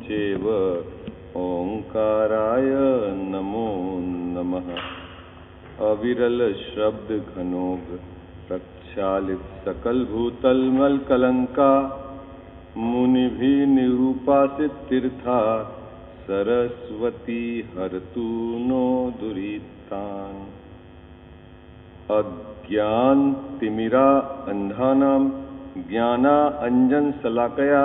चैव ओंकाराय नमो नमः। अविरल शब्द घनोग प्रक्षालित सकल भूतल मल कलंका, मुनि भी निरूपासित तीर्था, सरस्वती हरतु नो दुरितान। अज्ञान तिमिरा अंधानां ज्ञाना अंजन शलाकया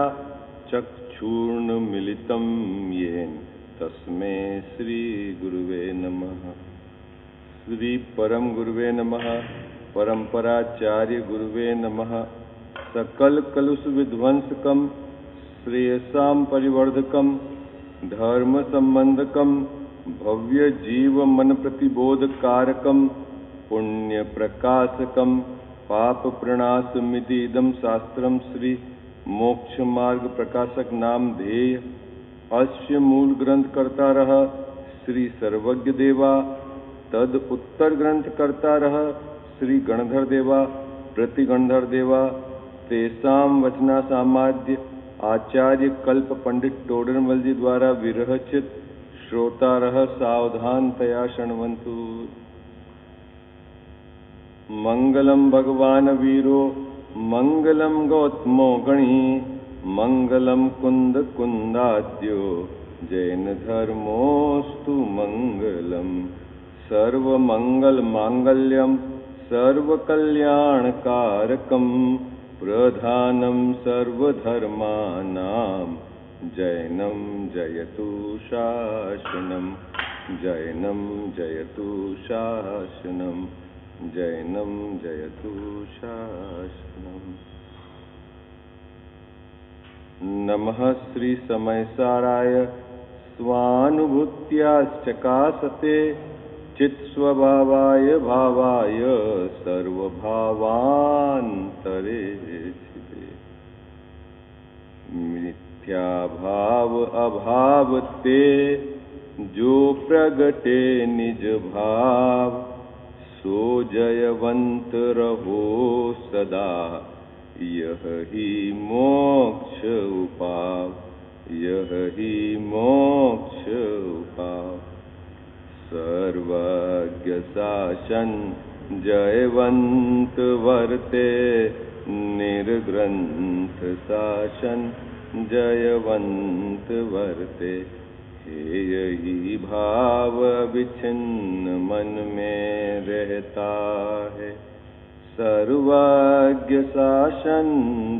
चक्षुर्मिलितं येन तस्मै श्री गुरुवे नमः। श्री परम गुरुवे नमः। परंपराचार्य गुरुवे नमः। सकल कलुष विध्वंसकम श्रेयसाम परिवर्धकम धर्म संबंधकम भव्य जीव मन प्रतिबोध कारकम पुण्य प्रकाशकम पाप प्रणाशमिति इदम शास्त्रम श्री मोक्ष मार्ग प्रकाशक नाम ध्येय। अस्य मूल ग्रंथ करता रह श्री सर्वज्ञ देवा, तद उत्तर ग्रंथ करता रह श्री गणधर देवा, प्रति गणधर देवा। तेसाम वचना सामाद्य आचार्य कल्प पंडित टोडरमल जी द्वारा विरचित श्रोता रह सावधान तया शृण्वन्तु। मंगलम भगवान वीरो मंगलम गौतमो गणी, मंगलम कुंद कुंदाद्यो जैन धर्मोस्तु मंगलम। सर्व मंगल मांगल्यम सर्व कल्याण कारकम प्रधानम सर्वधर्मानां जैनम जयतु शासनम। जैनम जयतु शासनम। जैनम जयतु शासनम। नमः श्री समयसाराय स्वानुभूत्याश्चकासते चित्स्वभावाय भावाय सर्वभावान्तरे स्थिते। मिथ्याभाव अभाव ते जो प्रगटे निज भाव, सो जयवंत रहो सदा यह ही मोक्ष उपाव। यह ही मोक्ष उपाव। सर्वज्ञ शासन जयवंत वर्ते, निर्ग्रंथ शासन जयवंत वर्ते। हे यही भाव विच्छिन्न मन में रहता है, सर्वज्ञ शासन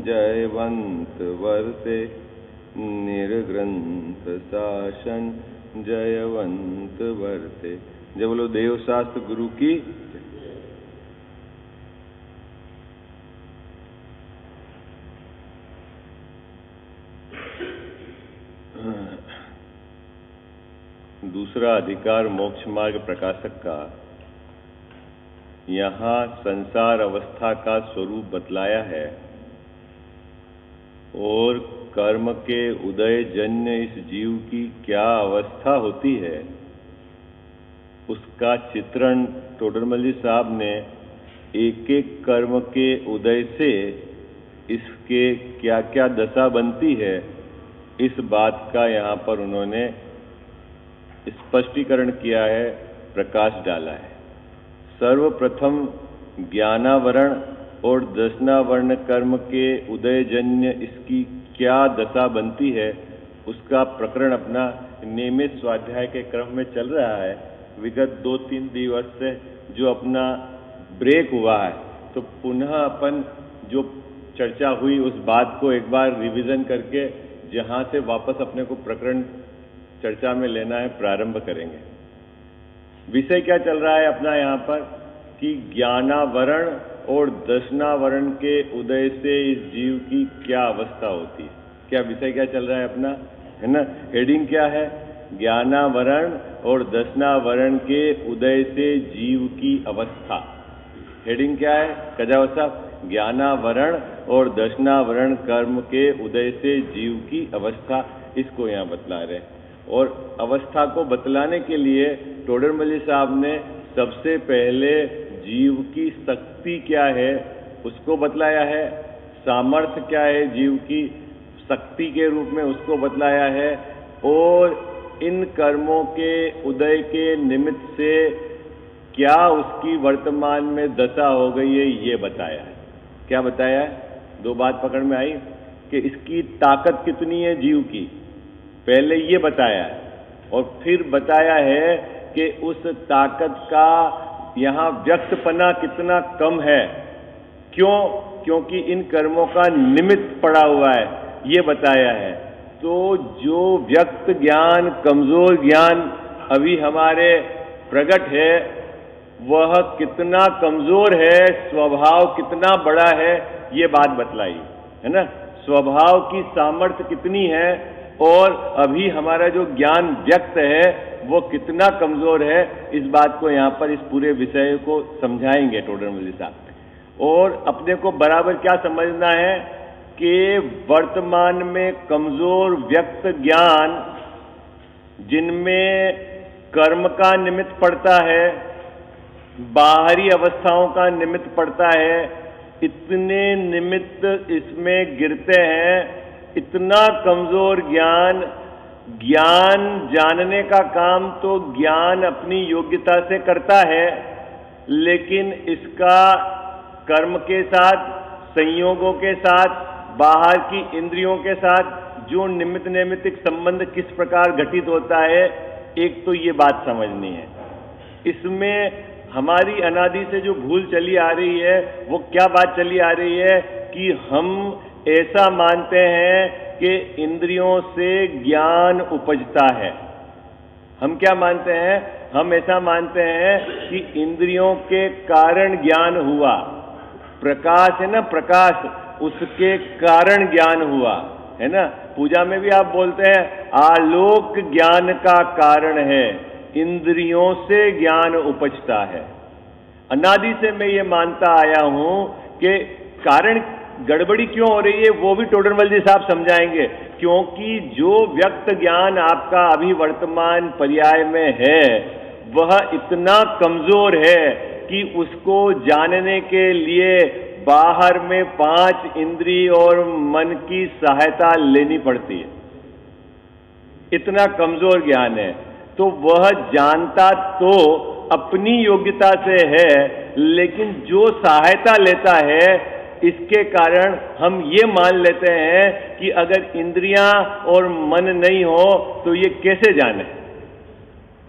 जयवंत वर्ते। निर्ग्रंथ शासन जयवंत वर्ते। जय बोलो देव शास्त्र गुरु की। दूसरा अधिकार मोक्ष मार्ग प्रकाशक का यहाँ संसार अवस्था का स्वरूप बतलाया है और कर्म के उदय जन्य इस जीव की क्या अवस्था होती है उसका चित्रण टोडरमल जी साहब ने एक एक कर्म के उदय से इसके क्या क्या दशा बनती है इस बात का यहाँ पर उन्होंने स्पष्टीकरण किया है, प्रकाश डाला है। सर्वप्रथम ज्ञानावरण और दशनावर्ण कर्म के उदयजन्य इसकी क्या दशा बनती है उसका प्रकरण अपना नियमित स्वाध्याय के क्रम में चल रहा है। विगत 2-3 दिवस से जो अपना ब्रेक हुआ है तो पुनः अपन जो चर्चा हुई उस बात को एक बार रिवीजन करके जहाँ से वापस अपने को प्रकरण चर्चा में लेना है प्रारंभ करेंगे। विषय क्या चल रहा है अपना यहाँ पर कि ज्ञानावरण और दशनावरण के उदय से इस जीव की क्या अवस्था होती है। क्या विषय क्या चल रहा है अपना, है ना? हेडिंग क्या है? ज्ञानावरण और दशनावरण के उदय से जीव की अवस्था। हेडिंग क्या है कजाव साहब? ज्ञानावरण और दशनावरण कर्म के उदय से जीव की अवस्था, इसको यहाँ बतला रहे हैं। और अवस्था को बतलाने के लिए टोडरमल जी साहब ने सबसे पहले जीव की शक्ति क्या है उसको बतलाया है, सामर्थ्य क्या है जीव की शक्ति के रूप में उसको बतलाया है, और इन कर्मों के उदय के निमित्त से क्या उसकी वर्तमान में दशा हो गई है, ये बताया है। क्या बताया है? दो बात पकड़ में आई कि इसकी ताकत कितनी है जीव की, पहले ये बताया है, और फिर बताया है कि उस ताकत का यहाँ व्यक्तपना कितना कम है। क्यों? क्योंकि इन कर्मों का निमित्त पड़ा हुआ है, ये बताया है। तो जो व्यक्त ज्ञान, कमजोर ज्ञान अभी हमारे प्रकट है, वह कितना कमजोर है, स्वभाव कितना बड़ा है, ये बात बतलाई है ना। स्वभाव की सामर्थ्य कितनी है और अभी हमारा जो ज्ञान व्यक्त है वो कितना कमजोर है, इस बात को यहाँ पर इस पूरे विषय को समझाएंगे टोडरमल जी साहब। और अपने को बराबर क्या समझना है कि वर्तमान में कमजोर व्यक्त ज्ञान जिनमें कर्म का निमित्त पड़ता है, बाहरी अवस्थाओं का निमित्त पड़ता है, इतने निमित्त इसमें गिरते हैं। इतना कमजोर ज्ञान, ज्ञान जानने का काम तो ज्ञान अपनी योग्यता से करता है, लेकिन इसका कर्म के साथ, संयोगों के साथ, बाहर की इंद्रियों के साथ जो निमित्त नैमित्तिक संबंध किस प्रकार घटित होता है, एक तो ये बात समझनी है। इसमें हमारी अनादि से जो भूल चली आ रही है वो क्या बात चली आ रही है कि हम ऐसा मानते हैं कि इंद्रियों से ज्ञान उपजता है। हम क्या मानते हैं? हम ऐसा मानते हैं कि इंद्रियों के कारण ज्ञान हुआ। प्रकाश है ना, प्रकाश, उसके कारण ज्ञान हुआ है ना। पूजा में भी आप बोलते हैं आलोक ज्ञान का कारण है, इंद्रियों से ज्ञान उपजता है। अनादि से मैं ये मानता आया हूं कि कारण गड़बड़ी क्यों हो रही है वो भी टोडरमल जी साहब समझाएंगे। क्योंकि जो व्यक्त ज्ञान आपका अभी वर्तमान पर्याय में है वह इतना कमजोर है कि उसको जानने के लिए बाहर में 5 इंद्रिय और मन की सहायता लेनी पड़ती है। इतना कमजोर ज्ञान है। तो वह जानता तो अपनी योग्यता से है, लेकिन जो सहायता लेता है इसके कारण हम ये मान लेते हैं कि अगर इंद्रियां और मन नहीं हो तो ये कैसे जाने।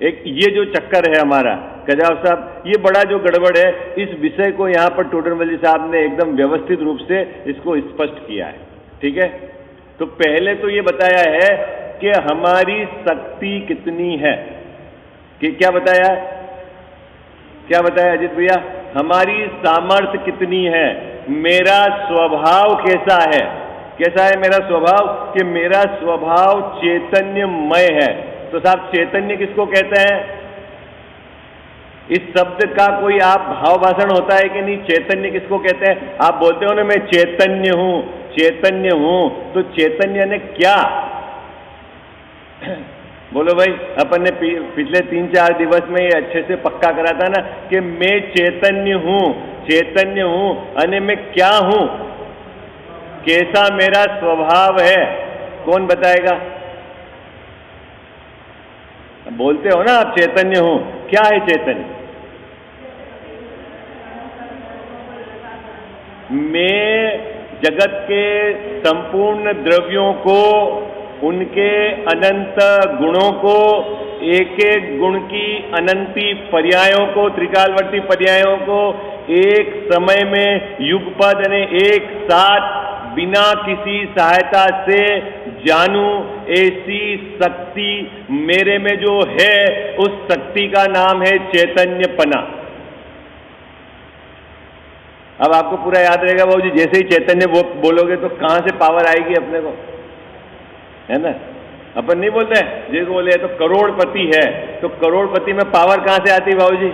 एक ये जो चक्कर है हमारा कजाव साहब, ये बड़ा जो गड़बड़ है, इस विषय को यहाँ पर टोडरमल जी साहब ने एकदम व्यवस्थित रूप से इसको स्पष्ट किया है। ठीक है, तो पहले तो ये बताया है कि हमारी शक्ति कितनी है। कि क्या बताया? क्या बताया अजित भैया? हमारी सामर्थ्य कितनी है, मेरा स्वभाव कैसा है। कैसा है मेरा स्वभाव? कि मेरा स्वभाव चैतन्यमय है। तो साहब चैतन्य किसको कहते हैं? इस शब्द का कोई आप भाव भाषण होता है कि नहीं? चैतन्य किसको कहते हैं? आप बोलते हो ना मैं चैतन्य हूं, चैतन्य हूं, तो चैतन्य ने क्या? बोलो भाई, अपन ने पिछले 3-4 दिवस में ये अच्छे से पक्का करा था ना कि मैं चैतन्य हूं, चैतन्य हूं, अने मैं क्या हूं, कैसा मेरा स्वभाव है, कौन बताएगा? बोलते हो ना आप चैतन्य हूं, क्या है चैतन्य? मैं जगत के संपूर्ण द्रव्यों को, उनके अनंत गुणों को, एक एक गुण की अनंती पर्यायों को, त्रिकालवर्ती पर्यायों को एक समय में युगपद यानी एक साथ बिना किसी सहायता से जानूं, ऐसी शक्ति मेरे में जो है उस शक्ति का नाम है चैतन्यपना। अब आपको पूरा याद रहेगा बाबूजी, जैसे ही चैतन्य बोलोगे तो कहां से पावर आएगी अपने को, है ना। अपन नहीं बोलते हैं जिसको बोले तो करोड़पति है, तो करोड़पति में पावर कहां से आती है बाबूजी?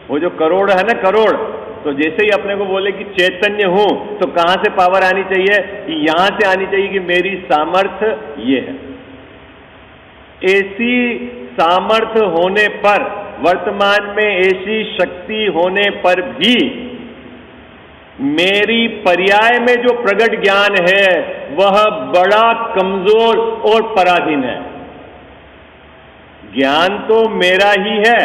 वो जो करोड़ है ना, करोड़, तो जैसे ही अपने को बोले कि चैतन्य हूं तो कहां से पावर आनी चाहिए? यहां से आनी चाहिए कि मेरी सामर्थ्य ये है। ऐसी सामर्थ्य होने पर, वर्तमान में ऐसी शक्ति होने पर भी मेरी पर्याय में जो प्रगट ज्ञान है वह बड़ा कमजोर और पराधीन है। ज्ञान तो मेरा ही है,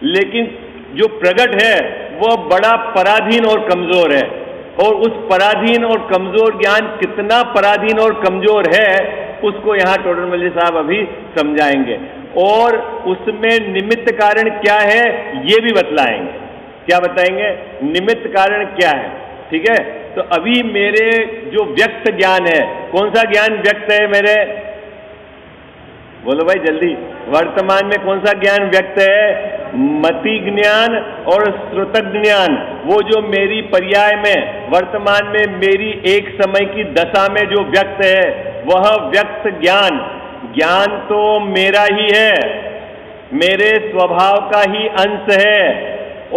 लेकिन जो प्रकट है वह बड़ा पराधीन और कमजोर है। और उस पराधीन और कमजोर ज्ञान कितना पराधीन और कमजोर है उसको यहां टोडरमल जी साहब अभी समझाएंगे, और उसमें निमित्त कारण क्या है ये भी बतलाएंगे। क्या बताएंगे? निमित्त कारण क्या है। ठीक है, तो अभी मेरे जो व्यक्त ज्ञान है, कौन सा ज्ञान व्यक्त है मेरे? बोलो भाई जल्दी। वर्तमान में कौन सा ज्ञान व्यक्त है? मति ज्ञान और श्रुतक ज्ञान। वो जो मेरी पर्याय में वर्तमान में मेरी एक समय की दशा में जो व्यक्त है वह व्यक्त ज्ञान, ज्ञान तो मेरा ही है, मेरे स्वभाव का ही अंश है,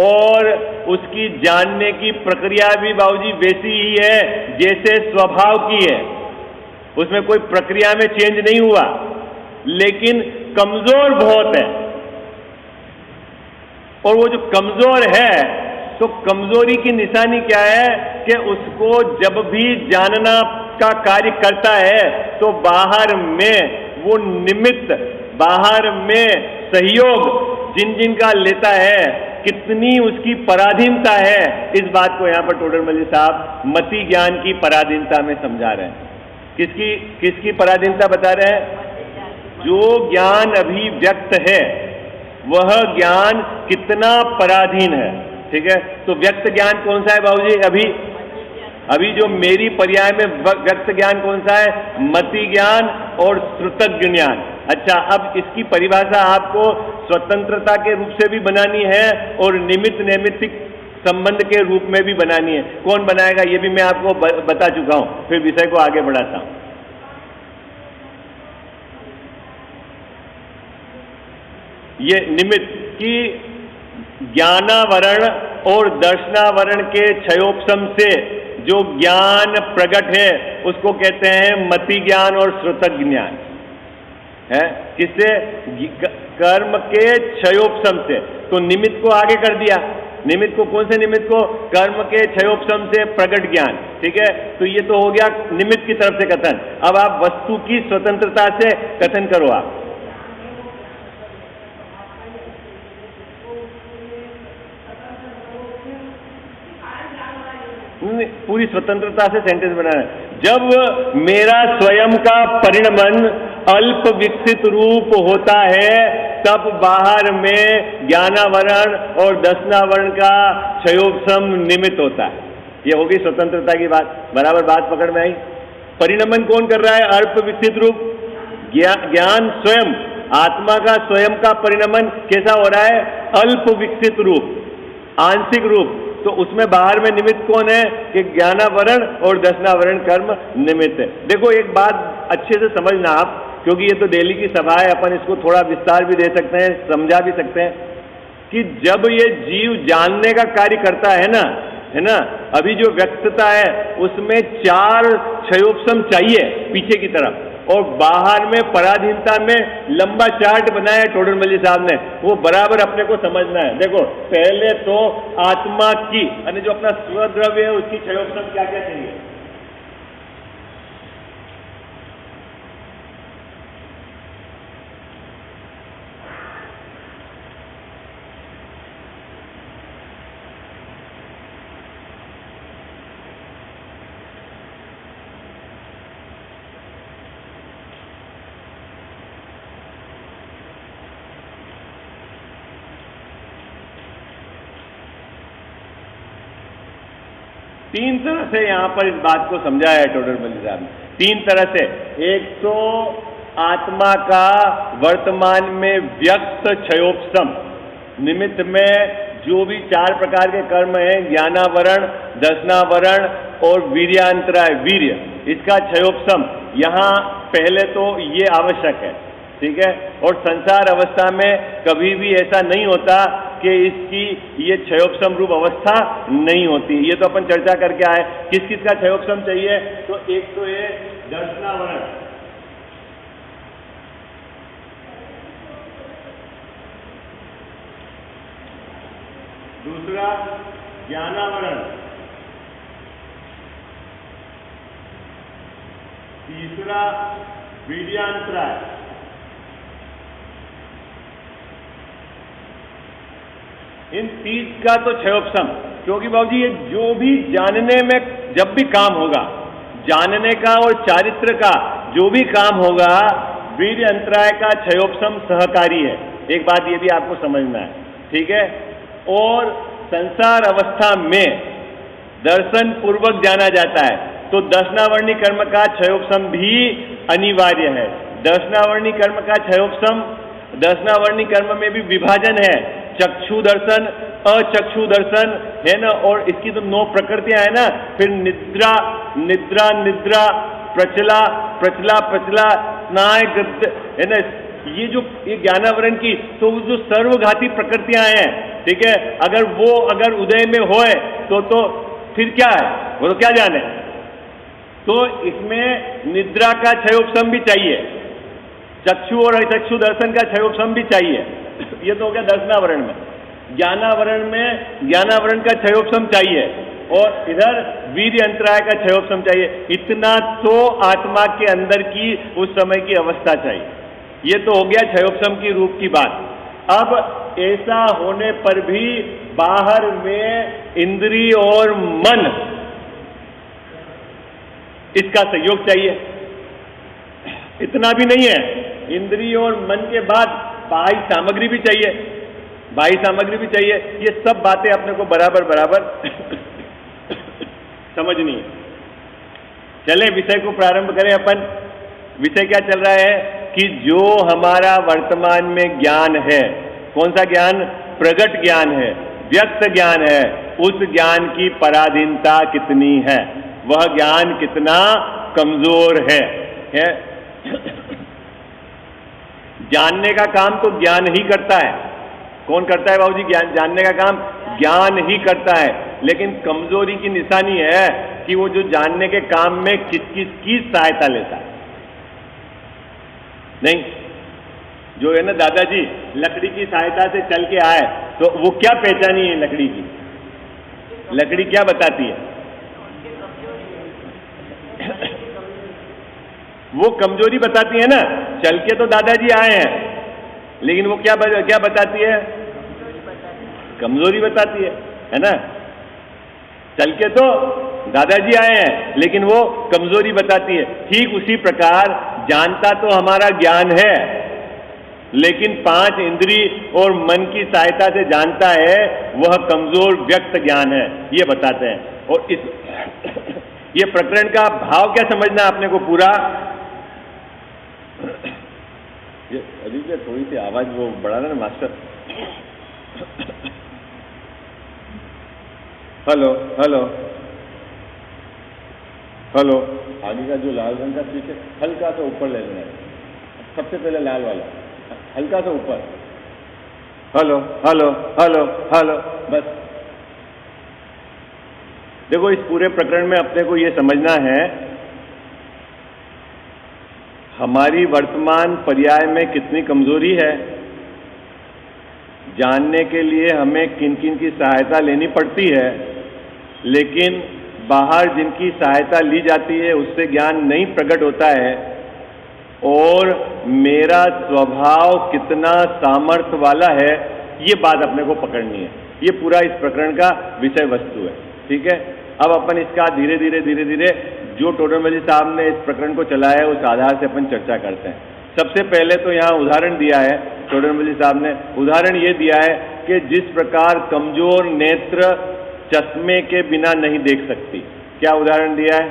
और उसकी जानने की प्रक्रिया भी बाबूजी वैसी ही है जैसे स्वभाव की है, उसमें कोई प्रक्रिया में चेंज नहीं हुआ, लेकिन कमजोर बहुत है। और वो जो कमजोर है तो कमजोरी की निशानी क्या है कि उसको जब भी जानना का कार्य करता है तो बाहर में वो निमित्त, बाहर में सहयोग जिन जिन का लेता है, कितनी उसकी पराधीनता है, इस बात को यहां पर टोडरमल जी साहब मति ज्ञान की पराधीनता में समझा रहे हैं। किसकी पराधीनता बता रहे हैं? जो ज्ञान अभी व्यक्त है वह ज्ञान कितना पराधीन है। ठीक है, तो व्यक्त ज्ञान कौन सा है बाबूजी? अभी जो मेरी पर्याय में व्यक्त ज्ञान कौन सा है? मति ज्ञान और श्रुतक ज्ञान। अच्छा, अब इसकी परिभाषा आपको स्वतंत्रता के रूप से भी बनानी है और निमित्त नैमित्तिक संबंध के रूप में भी बनानी है। कौन बनाएगा ये भी मैं आपको बता चुका हूं, फिर विषय को आगे बढ़ाता हूं। ये निमित्त की ज्ञानावरण और दर्शनावरण के क्षयोपशम से जो ज्ञान प्रकट है उसको कहते हैं मति ज्ञान और श्रुतक ज्ञान है। किससे? कर्म के क्षयोपशम से। तो निमित्त को आगे कर दिया। निमित्त को, कौन से निमित्त को? कर्म के क्षयोपशम से प्रकट ज्ञान। ठीक है, तो ये तो हो गया निमित्त की तरफ से कथन। अब आप वस्तु की स्वतंत्रता से कथन करो। आप पूरी स्वतंत्रता से सेंटेंस बनाना है। जब मेरा स्वयं का परिणमन अल्प विकसित रूप होता है तब बाहर में ज्ञानावरण और दर्शनावरण का क्षयोपशम निमित्त होता है। ये होगी स्वतंत्रता की बात। बराबर बात पकड़ में आई? परिणमन कौन कर रहा है? अल्प विकसित रूप। ज्ञान स्वयं, आत्मा का स्वयं का परिणमन कैसा हो रहा है? अल्प विकसित रूप, आंशिक रूप। तो उसमें बाहर में निमित्त कौन है? कि ज्ञानावरण और दर्शनावरण कर्म निमित्त है। देखो एक बात अच्छे से समझना आप, क्योंकि ये तो दिल्ली की सभा है, अपन इसको थोड़ा विस्तार भी दे सकते हैं, समझा भी सकते हैं कि जब ये जीव जानने का कार्य करता है ना, अभी जो व्यक्तता है उसमें 4 क्षयोपशम चाहिए पीछे की तरफ, और बाहर में पराधीनता में लंबा चार्ट बनाया है टोडरमल जी साहब ने, वो बराबर अपने को समझना है। देखो पहले तो आत्मा की, यानी जो अपना स्वद्रव्य है उसकी क्षयोपशम क्या क्या चाहिए। तीन तरह से यहां पर इस बात को समझाया है टोडरमल जी साहब ने। 3 तरह से। एक तो आत्मा का वर्तमान में व्यक्त क्षयोपशम, निमित्त में जो भी 4 प्रकार के कर्म हैं, ज्ञानावरण, दर्शनावरण और वीर्यांतराय, वीर्य, इसका क्षयोपशम यहां पहले तो ये आवश्यक है। ठीक है, और संसार अवस्था में कभी भी ऐसा नहीं होता कि इसकी ये क्षयोपशम रूप अवस्था नहीं होती। ये तो अपन चर्चा करके आए किस किस का क्षयोपशम चाहिए। तो एक तो ये दर्शनावरण, दूसरा ज्ञानावरण, तीसरा वीर्यांतराय, इन 30 का तो क्षयोपशम, क्योंकि बाबूजी ये जो भी जानने में जब भी काम होगा, जानने का और चारित्र का जो भी काम होगा, वीर्य अंतराय का क्षयोपशम सहकारी है। एक बात ये भी आपको समझना है, ठीक है। और संसार अवस्था में दर्शन पूर्वक जाना जाता है, तो दर्शनावर्णी कर्म का क्षयोपशम भी अनिवार्य है। दर्शनावर्णी कर्म का क्षयोपशम, दर्शनावर्णी कर्म में भी विभाजन है, चक्षु दर्शन, अचक्षु दर्शन है ना, और इसकी तो 9 प्रकृतियां है ना। फिर निद्रा, निद्रा निद्रा, प्रचला प्रचला प्रचला, स्नाय गद्य है ना, ये जो ये ज्ञानावरण की तो जो सर्वघाती प्रकृतियां हैं, ठीक है, अगर उदय में होए तो फिर क्या है, वो तो क्या जाने। तो इसमें निद्रा का क्षयोपशम भी चाहिए, चक्षु और अचक्षु दर्शन का क्षयोपशम भी चाहिए। ये तो हो गया दर्शनावरण में। ज्ञानावरण का क्षयोपशम चाहिए, और इधर वीर्य अंतराय का क्षयोपशम चाहिए। इतना तो आत्मा के अंदर की उस समय की अवस्था चाहिए। ये तो हो गया क्षयोपशम की रूप की बात। अब ऐसा होने पर भी बाहर में इंद्रिय और मन, इसका सहयोग चाहिए। इतना भी नहीं है, इंद्रिय और मन के बाद बाह्य सामग्री भी चाहिए, बाह्य सामग्री भी चाहिए। ये सब बातें अपने को बराबर समझनी है। चले विषय को प्रारंभ करें अपन। विषय क्या चल रहा है कि जो हमारा वर्तमान में ज्ञान है, कौन सा ज्ञान? प्रगट ज्ञान है, व्यक्त ज्ञान है। उस ज्ञान की पराधीनता कितनी है, वह ज्ञान कितना कमजोर है? जानने का काम तो ज्ञान ही करता है। कौन करता है बाबूजी? ज्ञान, जानने का काम ज्ञान ही करता है। लेकिन कमजोरी की निशानी है कि वो जो जानने के काम में किस किस की सहायता लेता है। नहीं, जो है ना दादाजी लकड़ी की सहायता से चल के आए, तो वो क्या पहचानी है लकड़ी की? लकड़ी क्या बताती है? वो कमजोरी बताती है ना। चल के तो दादाजी आए हैं, लेकिन वो क्या बताती है? कमजोरी बताती है ना। चल के तो दादाजी आए हैं, लेकिन वो कमजोरी बताती है। ठीक उसी प्रकार जानता तो हमारा ज्ञान है, लेकिन 5 इंद्रिय और मन की सहायता से जानता है, वह कमजोर व्यक्त ज्ञान है, ये बताते हैं। और ये प्रकरण का भाव क्या समझना आपने को पूरा। ये अभी क्या थोड़ी सी आवाज वो बढ़ाना ना मास्टर। Hello hello hello. आगे का जो लाल रंग का स्विच है, हल्का सा ऊपर ले लेना है। सबसे पहले लाल वाला, हल्का सा ऊपर। हेलो हेलो हेलो हेलो, बस। देखो, इस पूरे प्रकरण में अपने को ये समझना है, हमारी वर्तमान पर्याय में कितनी कमजोरी है। जानने के लिए हमें किन किन की सहायता लेनी पड़ती है, लेकिन बाहर जिनकी सहायता ली जाती है उससे ज्ञान नहीं प्रकट होता है। और मेरा स्वभाव कितना सामर्थ्य वाला है, ये बात अपने को पकड़नी है। ये पूरा इस प्रकरण का विषय वस्तु है, ठीक है। अब अपन इसका धीरे धीरे जो टोडरमल साहब ने इस प्रकरण को चलाया है, उस आधार से अपन चर्चा करते हैं। सबसे पहले तो यहाँ उदाहरण दिया है टोडरमल साहब ने। उदाहरण ये दिया है कि जिस प्रकार कमजोर नेत्र चश्मे के बिना नहीं देख सकती। क्या उदाहरण दिया है?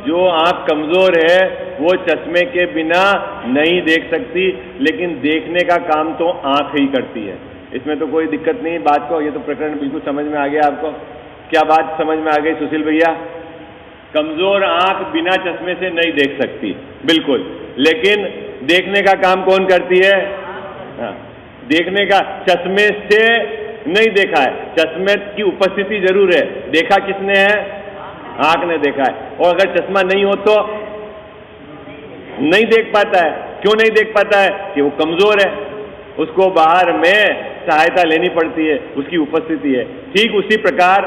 जो आंख कमजोर है वो चश्मे के बिना नहीं देख सकती, लेकिन देखने का काम तो आंख ही करती है। इसमें तो कोई दिक्कत नहीं बात को। ये तो प्रकरण बिल्कुल समझ में आ गया आपको। क्या बात समझ में आ गई सुशील भैया? कमजोर आंख बिना चश्मे से नहीं देख सकती, बिल्कुल। लेकिन देखने का काम कौन करती है? हाँ, देखने का चश्मे से नहीं देखा है, चश्मे की उपस्थिति जरूर है। देखा किसने है? आंख ने देखा है। और अगर चश्मा नहीं हो तो नहीं देख पाता है। क्यों नहीं देख पाता है? कि वो कमजोर है, उसको बाहर में सहायता लेनी पड़ती है, उसकी उपस्थिति है। ठीक उसी प्रकार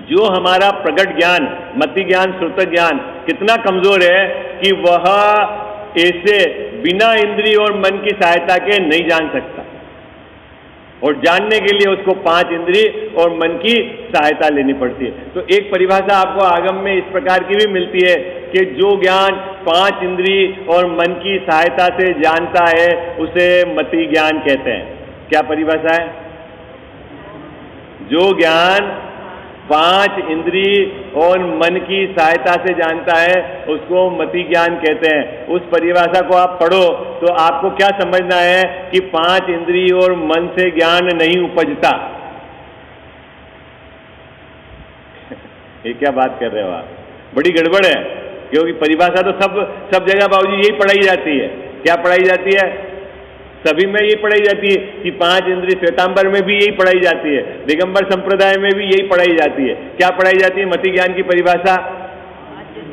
जो हमारा प्रगट ज्ञान, मति ज्ञान, श्रुत ज्ञान कितना कमजोर है कि वह ऐसे बिना इंद्रिय और मन की सहायता के नहीं जान सकता। और जानने के लिए उसको 5 इंद्रिय और मन की सहायता लेनी पड़ती है। तो एक परिभाषा आपको आगम में इस प्रकार की भी मिलती है कि जो ज्ञान 5 इंद्रिय और मन की सहायता से जानता है उसे मति ज्ञान कहते हैं। क्या परिभाषा है? जो ज्ञान 5 इंद्रिय और मन की सहायता से जानता है उसको मति ज्ञान कहते हैं। उस परिभाषा को आप पढ़ो तो आपको क्या समझना है कि 5 इंद्रिय और मन से ज्ञान नहीं उपजता। ये क्या बात कर रहे हो आप? बड़ी गड़बड़ है, क्योंकि परिभाषा तो सब जगह बाबूजी यही पढ़ाई जाती है। क्या पढ़ाई जाती है? सभी में यही पढ़ाई जाती है कि 5 इंद्रिय। श्वेतांबर में भी यही पढ़ाई जाती है, दिगंबर संप्रदाय में भी यही पढ़ाई जाती है। क्या पढ़ाई जाती है? मति ज्ञान की परिभाषा,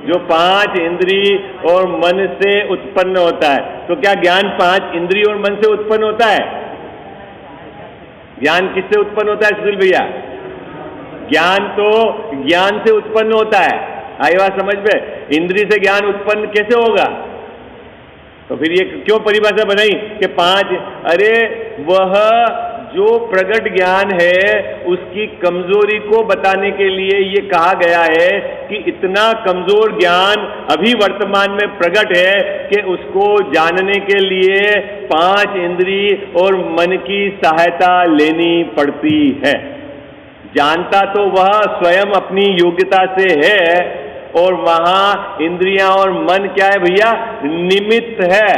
जो 5 इंद्रिय और मन से उत्पन्न होता है। तो क्या ज्ञान 5 इंद्रिय और मन से उत्पन्न होता है? ज्ञान किससे उत्पन्न होता है सुशील भैया? ज्ञान तो ज्ञान से उत्पन्न होता है। आई बात समझ में? इंद्रिय से ज्ञान उत्पन्न कैसे होगा? तो फिर ये क्यों परिभाषा बनाई कि 5? अरे वह जो प्रगट ज्ञान है उसकी कमजोरी को बताने के लिए ये कहा गया है कि इतना कमजोर ज्ञान अभी वर्तमान में प्रगट है कि उसको जानने के लिए 5 इंद्रिय और मन की सहायता लेनी पड़ती है। जानता तो वह स्वयं अपनी योग्यता से है, और वहां इंद्रियां और मन क्या है भैया? निमित्त है।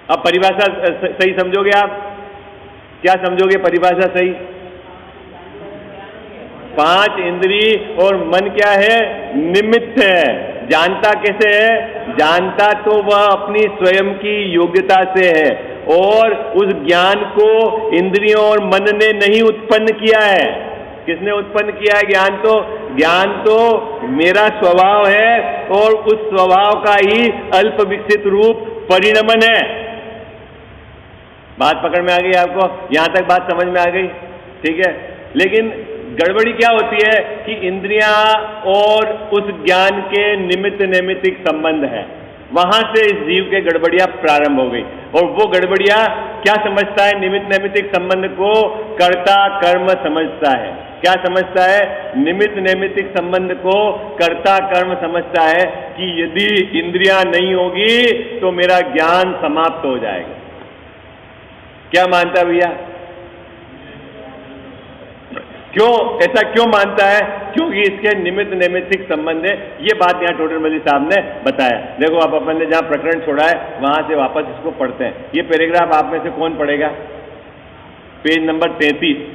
अब परिभाषा सही समझोगे आप? क्या समझोगे परिभाषा सही? 5 इंद्रिय और मन क्या है? निमित्त है। जानता कैसे है? जानता तो वह अपनी स्वयं की योग्यता से है, और उस ज्ञान को इंद्रियों और मन ने नहीं उत्पन्न किया है। किसने उत्पन्न किया है ज्ञान तो मेरा स्वभाव है, और उस स्वभाव का ही अल्प विकसित रूप परिणमन है। बात पकड़ में आ गई आपको? यहां तक बात समझ में आ गई? ठीक है। लेकिन गड़बड़ी क्या होती है कि इंद्रियां और उस ज्ञान के निमित्त नैमित्तिक संबंध है। वहां से इस जीव के गड़बड़ियां प्रारंभ हो गई, और वो गड़बड़ियां क्या समझता है? निमित्त नैमित्तिक संबंध को कर्ता कर्म समझता है। क्या समझता है? निमित्त नैमित्तिक संबंध को कर्ता कर्म समझता है कि यदि इंद्रियां नहीं होगी तो मेरा ज्ञान समाप्त हो जाएगा। क्या मानता है भैया? क्यों ऐसा क्यों मानता है? क्योंकि इसके निमित्त नैमित्तिक संबंध है। ये बात यहाँ टोडरमल साहब ने बताया। देखो आप अपन ने जहां प्रकरण छोड़ा है वहां से वापस इसको पढ़ते हैं। ये पैराग्राफ आप में से कौन पढ़ेगा? Page number 33।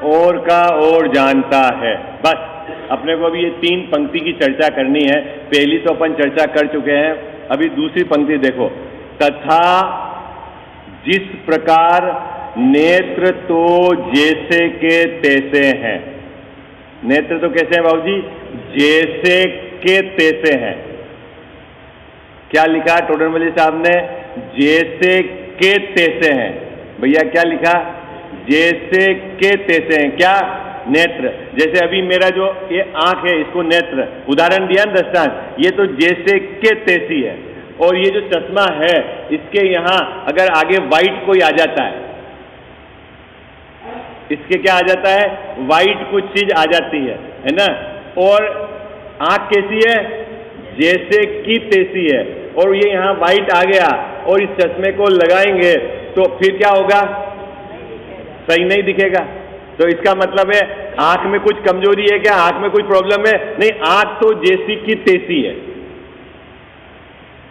और का और जानता है। बस अपने को अभी ये 3 पंक्ति की चर्चा करनी है। पहली तो अपन चर्चा कर चुके हैं, अभी दूसरी पंक्ति देखो। तथा जिस प्रकार नेत्र तो जैसे के तैसे हैं। नेत्र तो कैसे हैं बाबूजी? जैसे के तैसे हैं। क्या लिखा टोडरमल साहब ने? जैसे के तैसे हैं। भैया क्या लिखा? जैसे के तैसे हैं। क्या नेत्र। जैसे अभी मेरा जो ये आंख है इसको नेत्र उदाहरण दिया ना दृष्टांत, ये तो जैसे के तैसी है। और ये जो चश्मा है इसके यहाँ अगर आगे वाइट कोई आ जाता है, इसके क्या आ जाता है, वाइट कुछ चीज आ जाती है ना। और आंख कैसी है, जैसे की तैसी है, और ये यहाँ वाइट आ गया और इस चश्मे को लगाएंगे तो फिर क्या होगा, सही नहीं दिखेगा। तो इसका मतलब है आंख में कुछ कमजोरी है क्या, आंख में कोई प्रॉब्लम है? नहीं, आंख तो जैसी की तैसी है।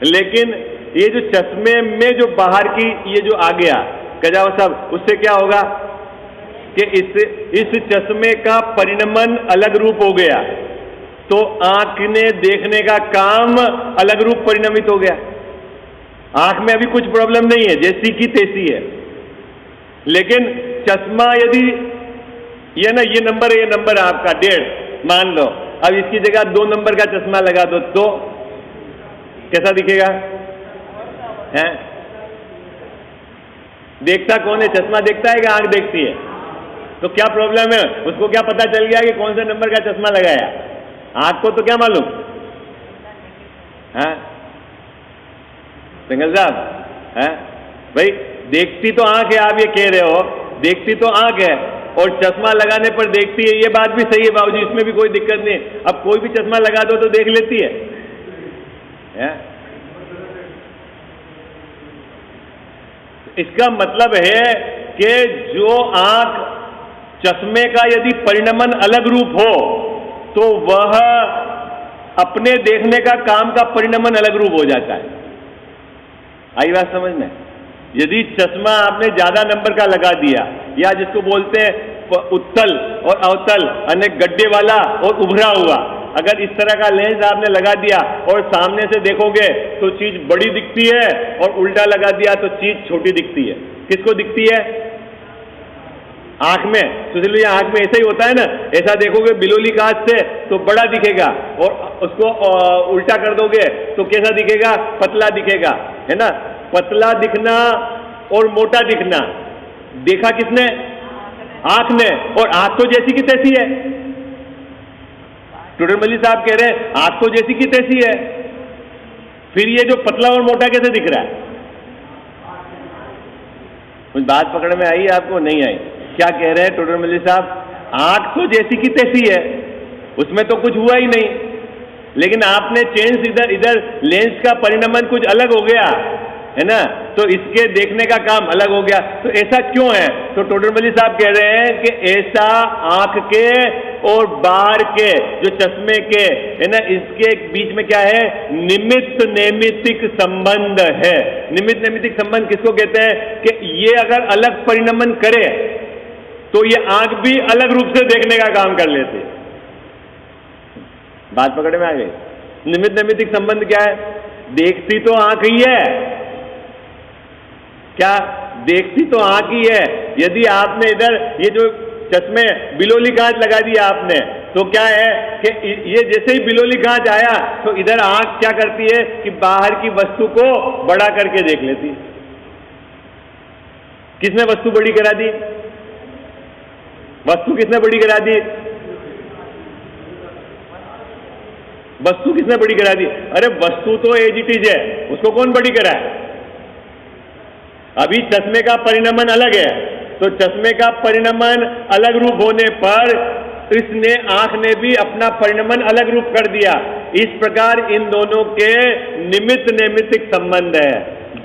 लेकिन ये जो चश्मे में जो बाहर की ये जो आ गया कजाव साहब, उससे क्या होगा कि इस चश्मे का परिणमन अलग रूप हो गया, तो आंख ने देखने का काम अलग रूप परिणमित हो गया। आंख में अभी कुछ प्रॉब्लम नहीं है, जैसी की तैसी है। लेकिन चश्मा यदि ये ना, ये नंबर है, ये नंबर है आपका 1.5 मान लो, अब इसकी जगह 2 नंबर का चश्मा लगा दो तो कैसा दिखेगा? हैं? देखता कौन है, चश्मा देखता है कि आंख देखती है? तो क्या प्रॉब्लम है, उसको क्या पता चल गया कि कौन से नंबर का चश्मा लगाया? आंख को तो क्या मालूम है? सिंगल साहब है भाई, देखती तो आंख है, आप ये कह रहे हो, देखती तो आंख है और चश्मा लगाने पर देखती है, ये बात भी सही है बाबूजी, इसमें भी कोई दिक्कत नहीं। अब कोई भी चश्मा लगा दो तो देख लेती है? इसका मतलब है कि जो आंख चश्मे का यदि परिणमन अलग रूप हो तो वह अपने देखने का काम का परिणमन अलग रूप हो जाता है। आई बात समझ में? यदि चश्मा आपने ज्यादा नंबर का लगा दिया, या जिसको बोलते हैं उत्तल और अवतल यानी गड्ढे वाला और उभरा हुआ, अगर इस तरह का लेंस आपने लगा दिया और सामने से देखोगे तो चीज बड़ी दिखती है, और उल्टा लगा दिया तो चीज छोटी दिखती है। किसको दिखती है? आंख में। तो इसलिए आंख में ऐसा ही होता है ना, ऐसा देखोगे बिलोली कांच से तो बड़ा दिखेगा, और उसको उल्टा कर दोगे तो कैसा दिखेगा? पतला दिखेगा, है ना। पतला दिखना और मोटा दिखना देखा किसने? आंख ने। और आंख तो जैसी की तैसी है। टोडरमल्ली साहब कह रहे हैं आंख तो जैसी की तैसी है, फिर ये जो पतला और मोटा कैसे दिख रहा है? कुछ बात पकड़ में आई आपको? नहीं आई? क्या कह रहे हैं टोडरमल्ली साहब? आंख तो जैसी की तैसी है, उसमें तो कुछ हुआ ही नहीं, लेकिन आपने चेंज इधर लेंस का परिणमन कुछ अलग हो गया, है ना, तो इसके देखने का काम अलग हो गया। तो ऐसा क्यों है? तो टोडरमल्ली साहब कह रहे हैं कि ऐसा आंख के और बाहर के जो चश्मे के, है ना, इसके बीच में क्या है? निमित्त नैमित्तिक संबंध है। निमित्त नैमित्तिक संबंध किसको कहते हैं? कि ये अगर अलग परिणमन करे तो ये आंख भी अलग रूप से देखने का काम कर लेती है। बात पकड़ में आ गई? निमित्त नैमित्तिक संबंध क्या है? देखती तो आंख ही है, क्या देखती तो आंख ही है। यदि आपने इधर ये जो चश्मे बिलोली कांच लगा दिया आपने, तो क्या है कि ये जैसे ही बिलोली कांच आया तो इधर आंख क्या करती है कि बाहर की वस्तु को बड़ा करके देख लेती है। किसने वस्तु बड़ी करा दी? वस्तु किसने बड़ी करा दी? वस्तु किसने बड़ी करा दी? अरे वस्तु तो एज इट इज है, उसको कौन बड़ी करा है? अभी चश्मे का परिणमन अलग है, तो चश्मे का परिणमन अलग रूप होने पर इसने, आंख ने भी अपना परिणमन अलग रूप कर दिया। इस प्रकार इन दोनों के निमित्त नैमित्तिक संबंध है।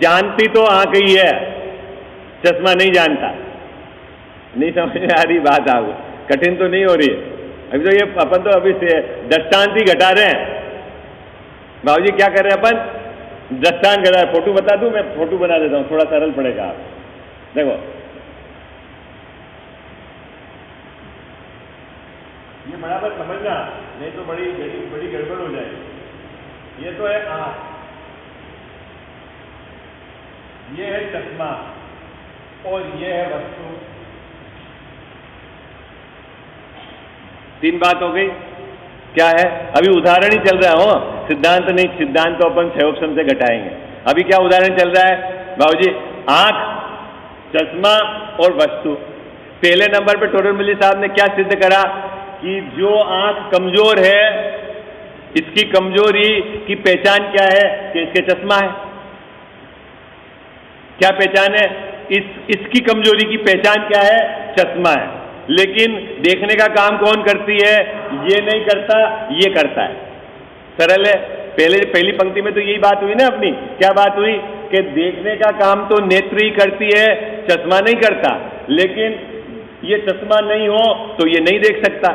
जानती तो आंख ही है, चश्मा नहीं जानता। नहीं समझ में आ रही बात? आपको कठिन तो नहीं हो रही है? अभी तो ये अपन तो अभी से दृष्टांत ही घटा रहे हैं। बाबूजी क्या कर रहे हैं अपन? दृष्टांत घटा। फोटो बता दूं? मैं फोटो बना देता हूं, थोड़ा सरल पड़ेगा। आप देखो, ये बराबर समझना, नहीं तो बड़ी गड़बड़ हो जाएगी। ये तो है आंख, ये है चश्मा, और ये है वस्तु। 3 बात हो गई। क्या है? अभी उदाहरण ही चल रहा है, हो सिद्धांत नहीं। सिद्धांत तो अपन 6 ऑप्शन से घटाएंगे। अभी क्या उदाहरण चल रहा है बाबूजी? आंख, चश्मा और वस्तु। पहले नंबर पे टोडरमल्ली साहब ने क्या सिद्ध करा कि जो आंख कमजोर है, इसकी कमजोरी की पहचान क्या है कि इसके चश्मा है। क्या पहचान है? इसकी कमजोरी की पहचान क्या है? चश्मा है। लेकिन देखने का काम कौन करती है? ये नहीं करता, ये करता है। सरल है। पहली पंक्ति में तो यही बात हुई ना अपनी। क्या बात हुई कि देखने का काम तो नेत्र ही करती है, चश्मा नहीं करता। लेकिन ये चश्मा नहीं हो तो ये नहीं देख सकता।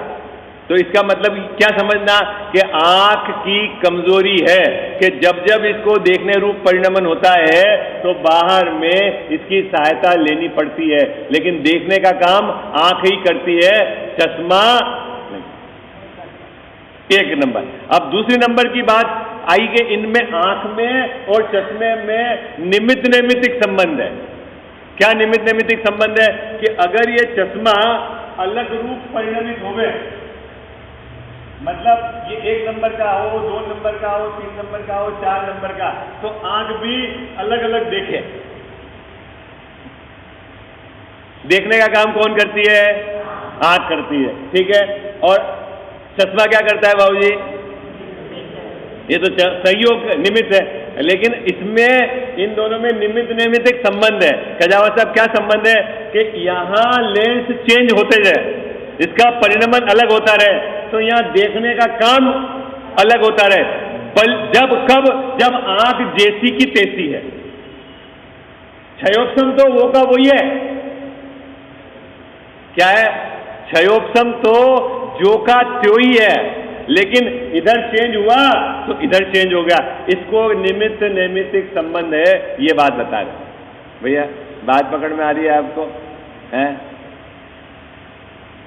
तो इसका मतलब क्या समझना कि आंख की कमजोरी है कि जब जब इसको देखने रूप परिणमन होता है तो बाहर में इसकी सहायता लेनी पड़ती है, लेकिन देखने का काम आंख ही करती है, चश्मा नहीं। एक नंबर। अब दूसरी नंबर की बात आई कि इनमें आंख में और चश्मे में निमित्त नैमित्तिक संबंध है। क्या निमित्त नैमित्तिक संबंध है? कि अगर ये चश्मा अलग रूप परिणमित होवे, मतलब ये 1 नंबर का हो, 2 नंबर का हो, 3 नंबर का हो, 4 नंबर का, तो आंख भी अलग अलग देखे। देखने का काम कौन करती है? आंख करती है, ठीक है। और चश्मा क्या करता है बाबूजी? ये तो संयोग निमित्त है, लेकिन इसमें इन दोनों में निमित्त नैमित्तिक संबंध है। खजावत साहब क्या संबंध है? कि यहां लेंस चेंज होते जाए, इसका परिणमन अलग होता रहे, तो यहां देखने का काम अलग होता रहे। जब आंख जैसी की तैसी है। क्षयोपम तो वो का वही है। क्या है? क्षयोपम तो जो का त्यो ही है, लेकिन इधर चेंज हुआ तो इधर चेंज हो गया। इसको निमित्त नैमित्तिक संबंध है, ये बात बता रहे भैया। बात पकड़ में आ रही है आपको? है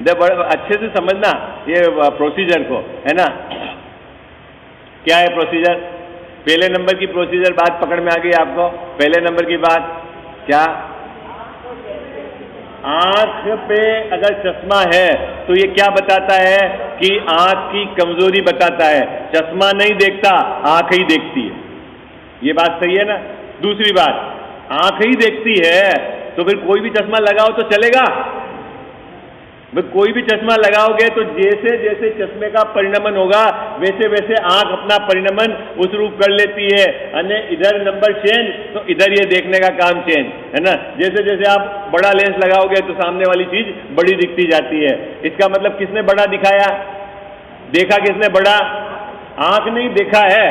बड़े अच्छे से समझना ये प्रोसीजर को, है ना। क्या है प्रोसीजर? पहले नंबर की प्रोसीजर बात पकड़ में आ गई आपको? पहले नंबर की बात क्या? आंख पे अगर चश्मा है तो ये क्या बताता है कि आंख की कमजोरी बताता है। चश्मा नहीं देखता, आंख ही देखती है। ये बात सही है ना। दूसरी बात, आंख ही देखती है तो फिर कोई भी चश्मा लगाओ तो चलेगा? कोई भी चश्मा लगाओगे तो जैसे जैसे चश्मे का परिणमन होगा वैसे वैसे आंख अपना परिणमन उस रूप कर लेती है। अन्य इधर नंबर चेंज तो इधर ये देखने का काम चेंज, है ना। जैसे जैसे आप बड़ा लेंस लगाओगे तो सामने वाली चीज बड़ी दिखती जाती है। इसका मतलब किसने बड़ा दिखाया? देखा किसने बड़ा? आंख नहीं देखा है,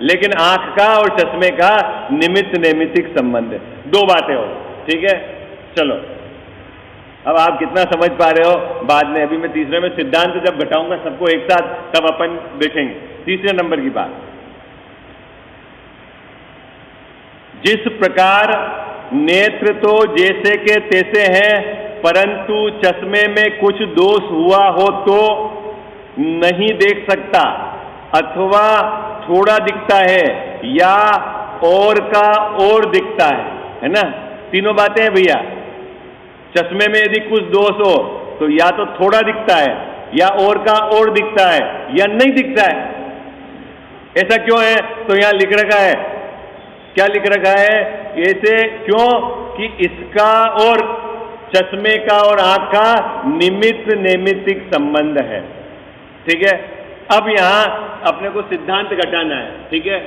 लेकिन आंख का और चश्मे का निमित्त नैमित्तिक संबंध है। 2 बातें हो, ठीक है। चलो अब आप कितना समझ पा रहे हो बाद में, अभी मैं तीसरे में सिद्धांत जब घटाऊंगा सबको एक साथ, तब अपन देखेंगे। तीसरे नंबर की बात, जिस प्रकार नेत्र तो जैसे के तैसे हैं, परंतु चश्मे में कुछ दोष हुआ हो तो नहीं देख सकता, अथवा थोड़ा दिखता है या और का और दिखता है ना। तीनों बातें हैं भैया। चश्मे में यदि कुछ दोष हो तो या तो थोड़ा दिखता है, या और का और दिखता है, या नहीं दिखता है। ऐसा क्यों है? तो यहां लिख रखा है, क्या लिख रखा है? ऐसे क्यों कि इसका और चश्मे का और आंख का निमित्त नैमित्तिक संबंध है, ठीक है। अब यहां अपने को सिद्धांत घटाना है, ठीक है।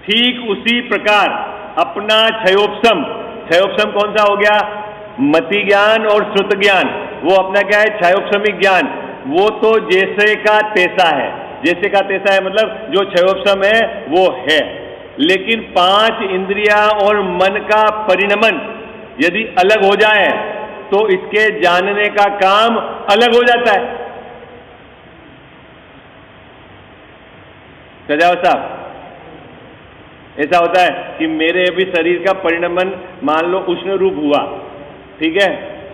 ठीक उसी प्रकार अपना क्षयोपम, क्षयोपम कौन सा हो गया? मति ज्ञान और श्रुत ज्ञान, वो अपना क्या है? क्षयोपमिक ज्ञान। वो तो जैसे का तैसा है। जैसे का तैसा है मतलब जो क्षयोपम है वो है, लेकिन 5 इंद्रियां और मन का परिणमन यदि अलग हो जाए तो इसके जानने का काम अलग हो जाता है। सजावत साहब, ऐसा होता है कि मेरे अभी शरीर का परिणमन मान लो उष्ण रूप हुआ, ठीक है,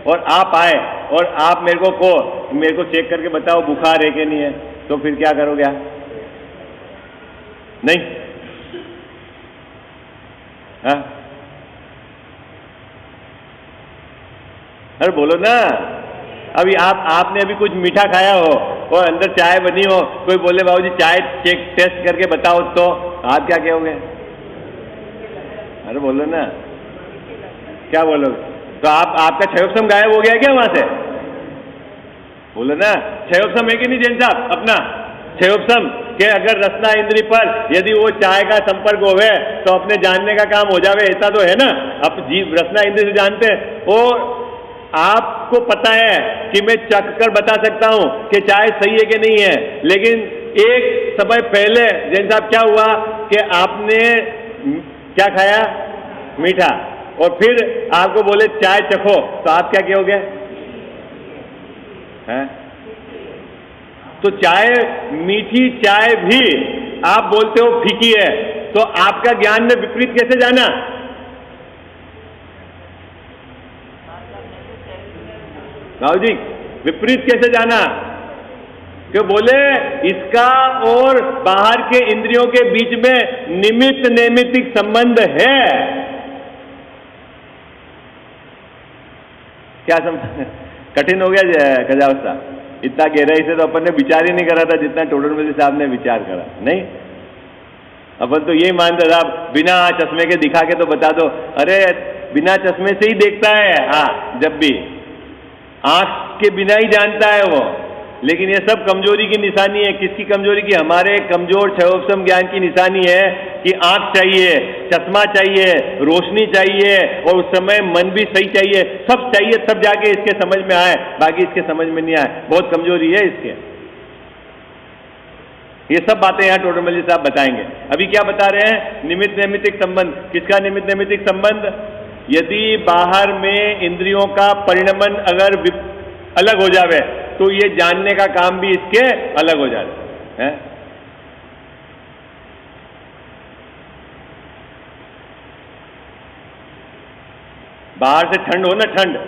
और आप आए और आप मेरे को कहो, मेरे को चेक करके बताओ बुखार है कि नहीं है, तो फिर क्या करोगे आप? नहीं? हाँ, अरे बोलो ना। अभी आपने अभी कुछ मीठा खाया हो और अंदर चाय बनी हो, कोई बोले बाबूजी चाय चेक टेस्ट करके बताओ, तो आप क्या कहोगे? अरे बोलो ना, क्या बोलोगे? तो आपका क्षयोपम गायब हो गया क्या वहां से? बोलो ना, क्षयोपम है कि नहीं जैन साहब? अपना क्षयोपम के अगर रसना इंद्री पर यदि वो चाय का संपर्क होवे तो अपने जानने का काम हो जावे, ऐसा तो है ना? अब जीव रसना इंद्री से जानते हैं। और आपको पता है कि मैं चख कर बता सकता हूं कि चाय सही है कि नहीं है, लेकिन एक समय पहले जैन साहब क्या हुआ कि आपने क्या खाया? मीठा, और फिर आपको बोले चाय चखो, तो आप क्या कहोगे? हैं? तो चाय, मीठी चाय भी आप बोलते हो फीकी है, तो आपका ज्ञान में विपरीत कैसे जाना? राव जी, विपरीत कैसे जाना? क्यों बोले इसका और बाहर के इंद्रियों के बीच में निमित्त नैमित्तिक संबंध है। क्या संबंध? कठिन हो गया खजावस्ता, इतना गहराई से तो अपन ने विचार ही नहीं करा था जितना टोडरमल साहब ने विचार करा। नहीं, अपन तो यही मानते था बिना चश्मे के दिखा के तो बता दो। अरे बिना चश्मे से ही देखता है, हाँ, जब भी आंख के बिना ही जानता है वो। लेकिन ये सब कमजोरी की निशानी है। किसकी कमजोरी की? हमारे कमजोर क्षयोपम ज्ञान की निशानी है कि आंख चाहिए, चश्मा चाहिए, रोशनी चाहिए, और उस समय मन भी सही चाहिए, सब चाहिए, तब जाके इसके समझ में आए, बाकी इसके समझ में नहीं आए। बहुत कमजोरी है इसके। ये सब बातें यहां टोडरमल जी साहब बताएंगे। अभी क्या बता रहे हैं? निमित्त नैमित्तिक संबंध। किसका निमित्त नैमित्तिक संबंध? यदि बाहर में इंद्रियों का परिणमन अगर अलग हो जावे तो ये जानने का काम भी इसके अलग हो जाता है। बाहर से ठंड हो ना, ठंड,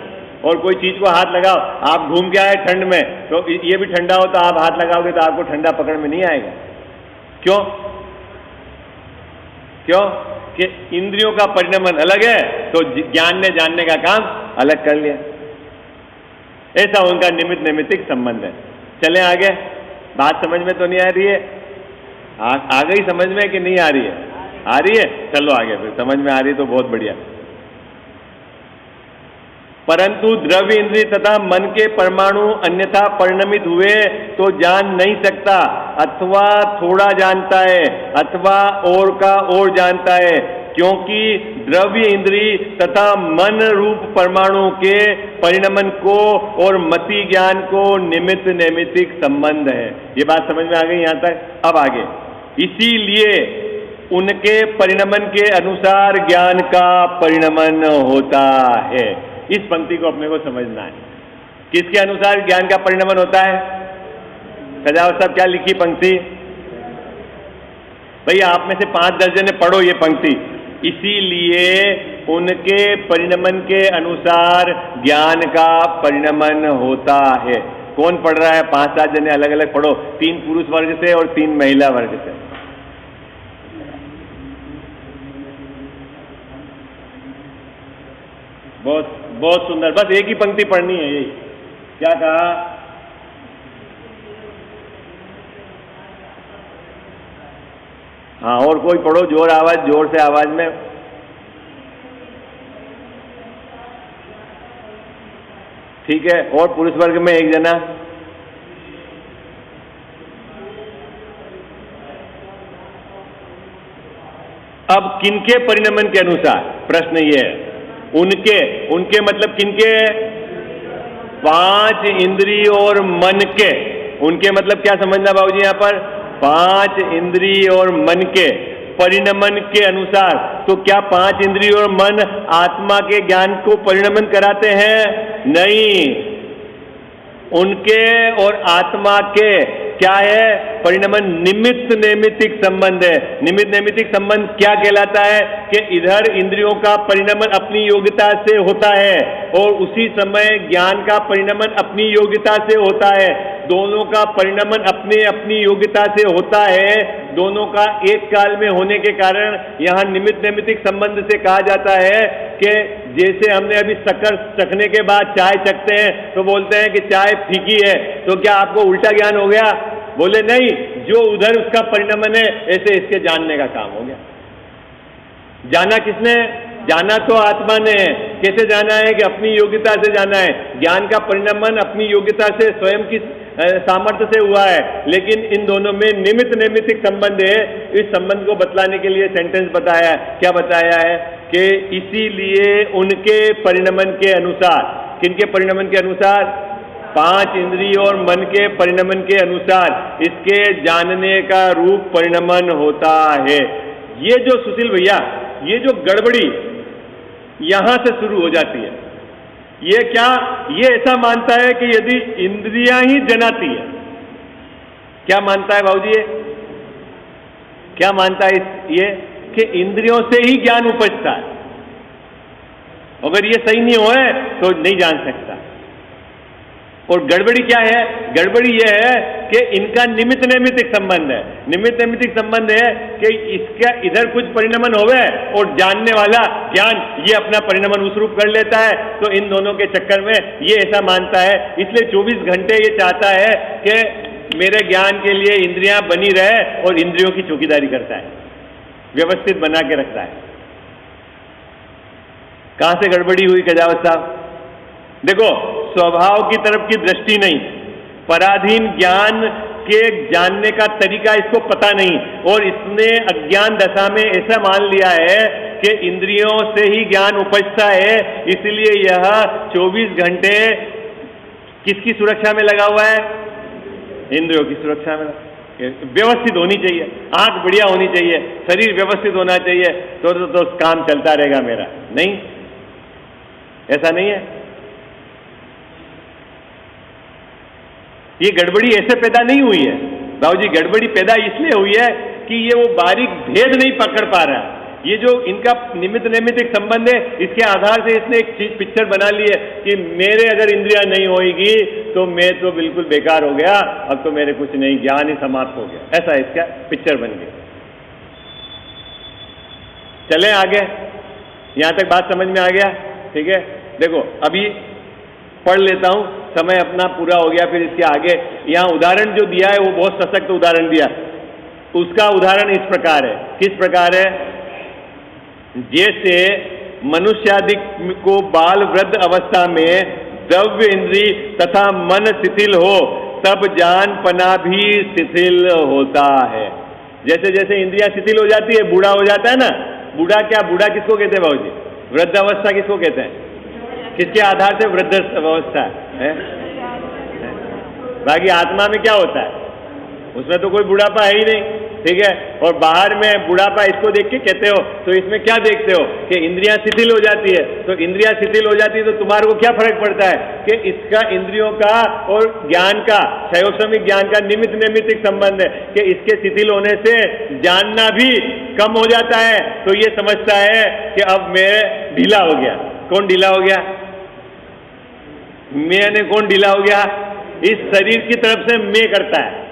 और कोई चीज को हाथ लगाओ, आप घूम के आए ठंड में, तो ये भी ठंडा हो तो आप हाथ लगाओगे तो आपको ठंडा पकड़ में नहीं आएगा। क्यों? क्यों? कि इंद्रियों का परिणमन अलग है, तो ज्ञान ने जानने का काम अलग कर लिया। ऐसा उनका निमित्त नैमित्तिक संबंध है। चलें आगे। बात समझ में तो नहीं आ रही है? आ गई समझ में कि नहीं आ रही है? आ रही है। चलो आगे, फिर समझ में आ रही है तो बहुत बढ़िया। परंतु द्रव्य इंद्रिय तथा मन के परमाणु अन्यथा परिणमित हुए तो जान नहीं सकता, अथवा थोड़ा जानता है, अथवा और का और जानता है, क्योंकि द्रव्य इंद्रिय तथा मन रूप परमाणु के परिणमन को और मति ज्ञान को निमित्त नैमित्तिक संबंध है। ये बात समझ में आ गई यहां तक? अब आगे, इसीलिए उनके परिणमन के अनुसार ज्ञान का परिणमन होता है। इस पंक्ति को अपने को समझना है। किसके अनुसार ज्ञान का परिणमन होता है? खजावत साहब क्या लिखी पंक्ति? भाई आप में से 5-10 जने पढ़ो ये पंक्ति। इसीलिए उनके परिणमन के अनुसार ज्ञान का परिणमन होता है। कौन पढ़ रहा है? 5-7 जने अलग अलग पढ़ो, 3 पुरुष वर्ग से और 3 महिला वर्ग से। बहुत बहुत सुंदर। बस एक ही पंक्ति पढ़नी है। यही क्या कहा? हाँ, और कोई पढ़ो, जोर से आवाज में। ठीक है, और पुरुष वर्ग में एक जना। अब किनके परिणमन के अनुसार? प्रश्न ये है। उनके मतलब किनके? 5 इंद्रिय और मन के। उनके मतलब क्या समझना बाबूजी यहां पर? 5 इंद्रिय और मन के परिणमन के अनुसार। तो क्या 5 इंद्रिय और मन आत्मा के ज्ञान को परिणमन कराते हैं? नहीं, उनके और आत्मा के क्या है? परिणमन निमित्त नैमित्तिक संबंध है। निमित्त नैमित्तिक संबंध क्या कहलाता है? कि इधर इंद्रियों का परिणमन अपनी योग्यता से होता है और उसी समय ज्ञान का परिणमन अपनी योग्यता से होता है। दोनों का परिणमन अपनी अपनी योग्यता से होता है। दोनों का एक काल में होने के कारण यहां निमित्त नैमित्तिक संबंध से कहा जाता है कि जैसे हमने अभी शक्कर चखने के बाद चाय चखते हैं तो बोलते हैं कि चाय फीकी है, तो क्या आपको उल्टा ज्ञान हो गया? बोले नहीं, जो उधर उसका परिणमन है ऐसे इसके जानने का काम हो गया। जाना किसने? जाना तो आत्मा ने, कैसे जाना है कि अपनी योग्यता से जाना है। ज्ञान का परिणमन अपनी योग्यता से, स्वयं की सामर्थ्य से हुआ है, लेकिन इन दोनों में निमित्त नैमित्तिक संबंध है। इस संबंध को बतलाने के लिए सेंटेंस बताया है। क्या बताया है कि इसीलिए उनके परिणमन के अनुसार, किनके परिणमन के अनुसार? 5 इंद्रियों और मन के परिणमन के अनुसार इसके जानने का रूप परिणमन होता है। ये जो सुशील भैया, ये जो गड़बड़ी यहां से शुरू हो जाती है। ये क्या, ये ऐसा मानता है कि यदि इंद्रियां ही जनाती है, क्या मानता है भाऊजी? ये क्या मानता है ये कि इंद्रियों से ही ज्ञान उपजता है। अगर ये सही नहीं हो तो नहीं जान सकता। और गड़बड़ी क्या है? गड़बड़ी यह है कि इनका निमित्त नैमित्तिक संबंध है। निमित्त नैमित्तिक संबंध है कि इसका इधर कुछ परिणमन होवे और जानने वाला ज्ञान ये अपना परिणमन उस रूप कर लेता है। तो इन दोनों के चक्कर में ये ऐसा मानता है, इसलिए 24 घंटे ये चाहता है कि मेरे ज्ञान के लिए इंद्रियां बनी रहे और इंद्रियों की चौकीदारी करता है, व्यवस्थित बना के रखता है। कहां से गड़बड़ी हुई कजावत साहब? देखो, स्वभाव की तरफ की दृष्टि नहीं, पराधीन ज्ञान के जानने का तरीका इसको पता नहीं, और इसने अज्ञान दशा में ऐसा मान लिया है कि इंद्रियों से ही ज्ञान उपजता है। इसलिए यह 24 घंटे किसकी सुरक्षा में लगा हुआ है? इंद्रियों की सुरक्षा में। व्यवस्थित होनी चाहिए, आंख बढ़िया होनी चाहिए, शरीर व्यवस्थित होना चाहिए, तो काम चलता रहेगा मेरा। नहीं, ऐसा नहीं है। ये गड़बड़ी ऐसे पैदा नहीं हुई है बाबूजी, गड़बड़ी पैदा इसलिए हुई है कि ये वो बारीक भेद नहीं पकड़ पा रहा। ये जो इनका निमित्त नैमित्तिक संबंध है, इसके आधार से इसने एक चीज पिक्चर बना ली है कि मेरे अगर इंद्रियां नहीं होएगी तो मैं तो बिल्कुल बेकार हो गया, अब तो मेरे कुछ नहीं, ज्ञान ही समाप्त हो गया। ऐसा इसका पिक्चर बन गया। चलें आगे, यहां तक बात समझ में आ गया? ठीक है, देखो अभी पढ़ लेता हूं, समय अपना पूरा हो गया, फिर इसके आगे यहां उदाहरण जो दिया है वो बहुत सशक्त उदाहरण दिया। उसका उदाहरण इस प्रकार है। किस प्रकार है? जैसे मनुष्यादि को बाल वृद्ध अवस्था में द्रव्य इंद्रिय तथा मन शिथिल हो, तब जान पना भी शिथिल होता है। जैसे जैसे इंद्रियां शिथिल हो जाती है, बूढ़ा हो जाता है ना। बूढ़ा क्या, बूढ़ा किसको कहते हैं भाऊजी? वृद्ध अवस्था किसको कहते हैं? किसके आधार से वृद्ध अवस्था है? बाकी आत्मा में क्या होता है? उसमें तो कोई बुढ़ापा है ही नहीं। ठीक है, और बाहर में बुढ़ापा इसको देख के कहते हो, तो इसमें क्या देखते हो कि इंद्रियां शिथिल हो जाती है। तो इंद्रियां शिथिल हो जाती है तो तुम्हारे को क्या फर्क पड़ता है कि इसका इंद्रियों का और ज्ञान का, क्षयोश्रमिक ज्ञान का निमित्त नैमित्तिक संबंध है कि इसके शिथिल होने से जानना भी कम हो जाता है। तो ये समझता है कि अब मैं ढीला हो गया। कौन ढीला हो गया? मैंने कौन ढीला हो गया? इस शरीर की तरफ से मैं करता है।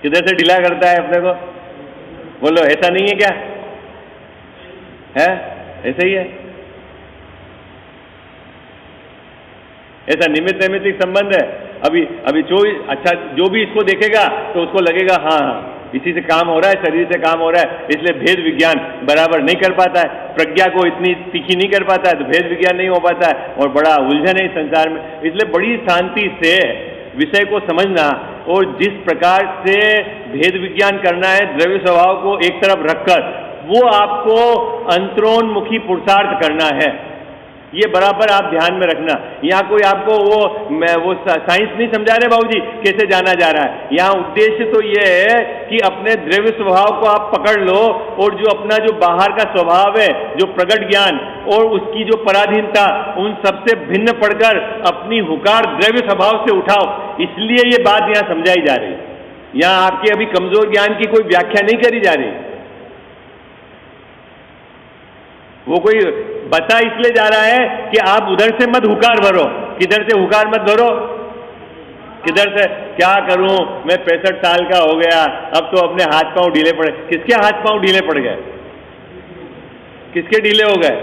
किधर से ढीला करता है अपने को? बोलो, ऐसा नहीं है क्या? है ऐसा ही है। ऐसा निमित्त नैमित्तिक संबंध है। अभी अच्छा जो भी इसको देखेगा तो उसको लगेगा हाँ इसी से काम हो रहा है, शरीर से काम हो रहा है, इसलिए भेद विज्ञान बराबर नहीं कर पाता है, प्रज्ञा को इतनी तीखी नहीं कर पाता है, तो भेद विज्ञान नहीं हो पाता है और बड़ा उलझन है इस संसार में। इसलिए बड़ी शांति से विषय को समझना और जिस प्रकार से भेद विज्ञान करना है, द्रव्य स्वभाव को एक तरफ रखकर वो आपको अंतरोन्मुखी पुरुषार्थ करना है, ये बराबर आप ध्यान में रखना। यहाँ कोई आपको वो साइंस नहीं समझा रहे बाबूजी कैसे जाना जा रहा है। यहाँ उद्देश्य तो ये है कि अपने द्रव्य स्वभाव को आप पकड़ लो और जो अपना जो बाहर का स्वभाव है, जो प्रगट ज्ञान और उसकी जो पराधीनता, उन सबसे भिन्न पड़कर अपनी हुकार द्रव्य स्वभाव से उठाओ। इसलिए ये बात यहाँ समझाई जा रही है। यहाँ आपके अभी कमजोर ज्ञान की कोई व्याख्या नहीं करी जा रही, वो कोई बता इसलिए जा रहा है कि आप उधर से मत हुकार भरो। किधर से हुकार मत भरो? किधर से? क्या करूं मैं 65 साल का हो गया, अब तो अपने हाथ पांव ढीले पड़े। किसके हाथ पांव ढीले पड़ गए? किसके ढीले हो गए?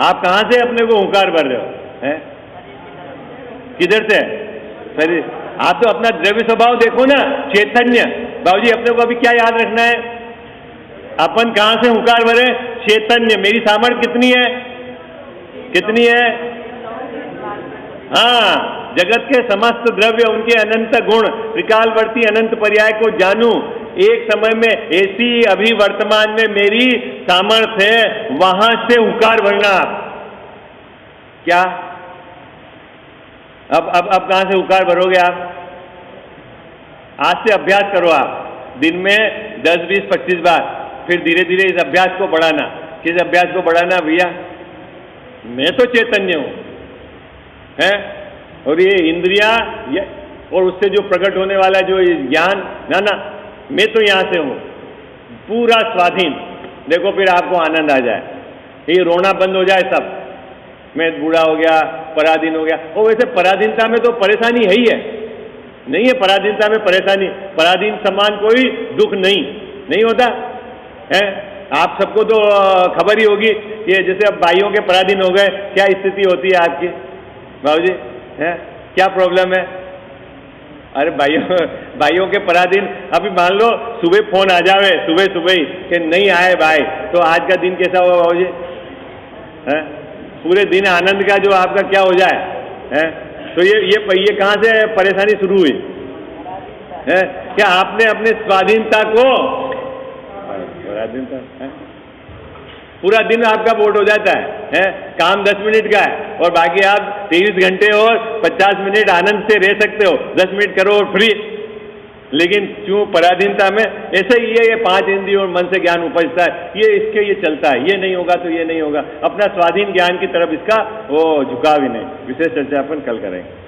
आप कहां से अपने को हुकार भर रहे हो? हैं? किधर से? शरीर। आप तो अपना द्रव्य स्वभाव देखो ना, चैतन्य। बाबूजी अपने को अभी क्या याद रखना है? अपन कहां से हुंकार भरे? चैतन्य। मेरी सामर्थ्य कितनी है? कितनी है? हाँ, जगत के समस्त द्रव्य, उनके अनंत गुण, त्रिकालवर्ती अनंत पर्याय को जानूं। एक समय में ऐसी अभी वर्तमान में मेरी सामर्थ्य है, वहां से हुंकार भरना। आप क्या अब कहां से हुंकार भरोगे आप? आज से अभ्यास करो आप, दिन में 10, 20, 25 बार, फिर धीरे धीरे इस अभ्यास को बढ़ाना। किस अभ्यास को बढ़ाना? भैया मैं तो चैतन्य हूं, है, और ये इंद्रिया और उससे जो प्रकट होने वाला जो ज्ञान, ना मैं तो यहां से हूं, पूरा स्वाधीन। देखो फिर आपको आनंद आ जाए, ये रोना बंद हो जाए सब, मैं बूढ़ा हो गया, पराधीन हो गया। और वैसे पराधीनता में तो परेशानी है ही है, नहीं है पराधीनता में परेशानी? पराधीन समान कोई दुख नहीं होता है। आप सबको तो खबर ही होगी, ये जैसे अब भाइयों के पराधीन हो गए, क्या स्थिति होती है आपकी बाबूजी? है क्या प्रॉब्लम है? अरे भाइयों के पराधीन, अभी मान लो सुबह फोन आ जावे, सुबह ही कि नहीं आए भाई, तो आज का दिन कैसा होगा बाबूजी? है पूरे दिन आनंद का जो आपका क्या हो जाए, है? तो ये कहां से परेशानी शुरू हुई है? क्या आपने अपने स्वाधीनता को, स्वाधीनता है? पूरा दिन आपका बोट हो जाता है? काम 10 मिनट का है और बाकी आप 23 घंटे और 50 मिनट आनंद से रह सकते हो। 10 मिनट करो और फ्री। लेकिन क्यों पराधीनता में? ऐसे ही ये 5 इंद्रिय और मन से ज्ञान उपजता है, ये चलता है, ये नहीं होगा तो ये नहीं होगा। अपना स्वाधीन ज्ञान की तरफ इसका वो झुकाव ही नहीं। विशेष चर्चा अपन कल करेंगे।